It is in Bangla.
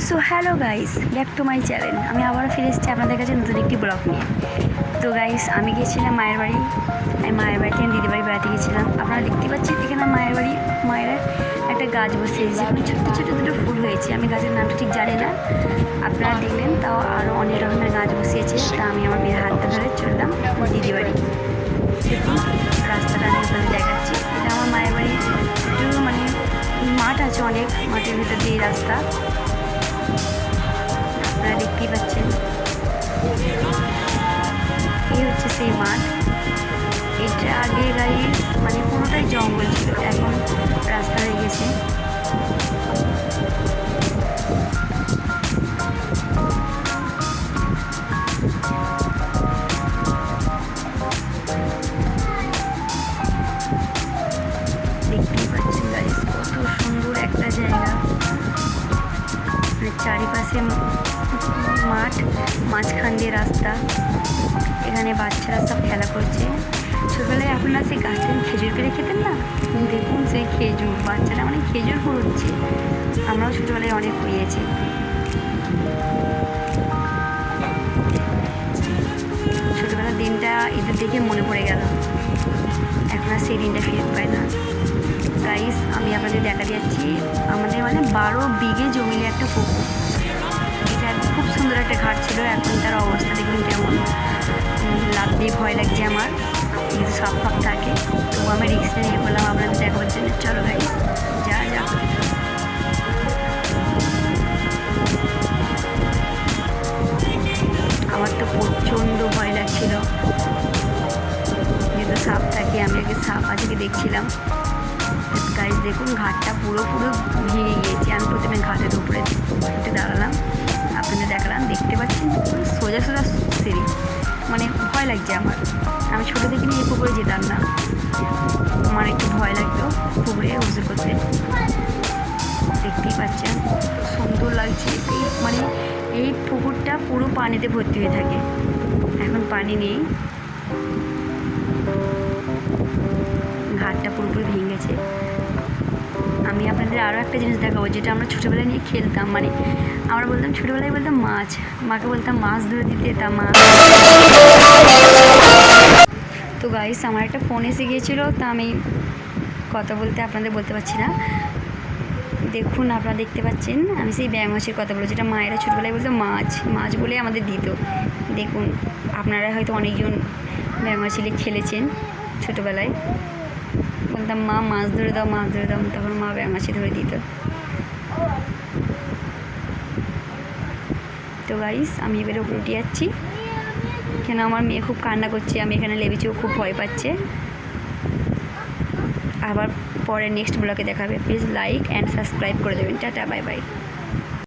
So hello guys, back to my channel. আমি আবারও ফিরে এসেছি আপনাদের কাছে নতুন একটি ব্লগ নিয়ে। তো গাইস, আমি গিয়েছিলাম মায়ের বাড়ি। আমি মায়ের বাড়ি থেকে দিদির বাড়ি বেড়াতে গিয়েছিলাম। আপনারা দেখতে পাচ্ছেন এখানে মায়ের একটা গাছ বসিয়েছে, যেখানে ছোটো ছোটো দুটো ফুল হয়েছে। আমি গাছের নামটা ঠিক জানি না, আপনারা দেখলেন। তাও আরও অনেক রকমের গাছ বসিয়েছে। তা আমি আমার মেয়ের হাতটা ধরে চললাম দিদি বাড়ি। দেখুন রাস্তাটা আমি আপনাদের দেখাচ্ছি। এটা আমার মায়ের বাড়ি। একটু মাঠ আছে অনেক, মাঠের ভিতর দিয়ে রাস্তা আপনারা দেখতেই পাচ্ছেন। এই হচ্ছে সেই মাঠ। এটা আগে গাইস কোনোটাই জঙ্গল ছিল, এখন রাস্তা হয়ে গেছে। দেখতেই পাচ্ছেন গাইস, কত সুন্দর একটা জায়গা। চারিপাশে মাঠ, মাঝখান দিয়ে রাস্তা। এখানে বাচ্চারা সব খেলা করছে। ছোটবেলায় আপনারা সেই গাছ থেকে খেজুর পেড়ে খেতেন না? দেখুন সেই খেজুর, বাচ্চারা খেজুর কুড়োচ্ছে। আমরাও ছোটবেলায় অনেক কুড়িয়েছি। ছোটবেলার দিনটা এদের দেখে মনে পড়ে গেল। এখন আর সেই দিনটা ফিরে পায় না। গাইস, আমি আপনাদের দেখা যাচ্ছি আমাদের 12 বিঘে জমিলে একটা পুকুর। এটা খুব সুন্দর একটা ঘাট ছিল। এখন তার অবস্থা দেখুন কেমন। লাভ দিয়ে ভয় লাগছে আমার, কিন্তু সাপ থাকে। তো আমি রিক্সা নিয়ে বললাম আপনাদের দেখাবার জন্য। চলো গাইস, যা আমার তো প্রচণ্ড ভয় লাগছিল, যেহেতু সাপ থাকে। আমি আগে সাপ আজকে দেখছিলাম। গাইস দেখুন, ঘাটটা পুরো ভেঙে গিয়েছে। আমি প্রথমে ঘাটের উপরে উঠে দাঁড়ালাম, আপনাদের দেখালাম। দেখতে পাচ্ছেন সোজা সিঁড়ি। ভয় লাগছে আমার। আমি ছোটো থেকে নিয়ে পুকুরে যেতাম না, আমার একটু ভয় লাগতো পুকুরে গোসল করতে। দেখতেই পাচ্ছেন সুন্দর লাগছে। এই পুকুরটা পুরো পানিতে ভর্তি হয়ে থাকে। এখন পানি নেই, ঘাটটা পুরোপুরি ভেঙে গেছে। আমি আপনাদের আরও একটা জিনিস দেখাবো, যেটা আমরা ছোটোবেলায় নিয়ে খেলতাম। আমরা বলতাম, ছোটোবেলায় বলতাম মাছ, মাকে বলতাম মাছ ধরে দিতে, তা মা। তো গাইস, আমার একটা ফোন এসে গিয়েছিলো, তা আমি কথা বলতে আপনাদের বলতে পারছি না। দেখুন আপনারা দেখতে পাচ্ছেন, আমি সেই ব্যাঙ মাছের কথা বলবো, যেটা মায়েরা ছোটোবেলায় বলতো মাছ বলে আমাদের দিত। দেখুন, আপনারা হয়তো অনেকজন ব্যাঙ মাছিলে খেলেছেন ছোটোবেলায়। বলতাম মা মাছ ধরে দাও, তখন মা ব্যাঙ মাছি ধরে দিত। তো গাইস, আমি এবারে উপরে উঠে যাচ্ছি, কেন আমার মেয়ে খুব কান্না করছে। আমি এখানে লেবেছি, ও খুব ভয় পাচ্ছে। আবার পরে নেক্সট ব্লগে দেখাবে। প্লিজ লাইক অ্যান্ড সাবস্ক্রাইব করে দেবেন। Tata, bye bye.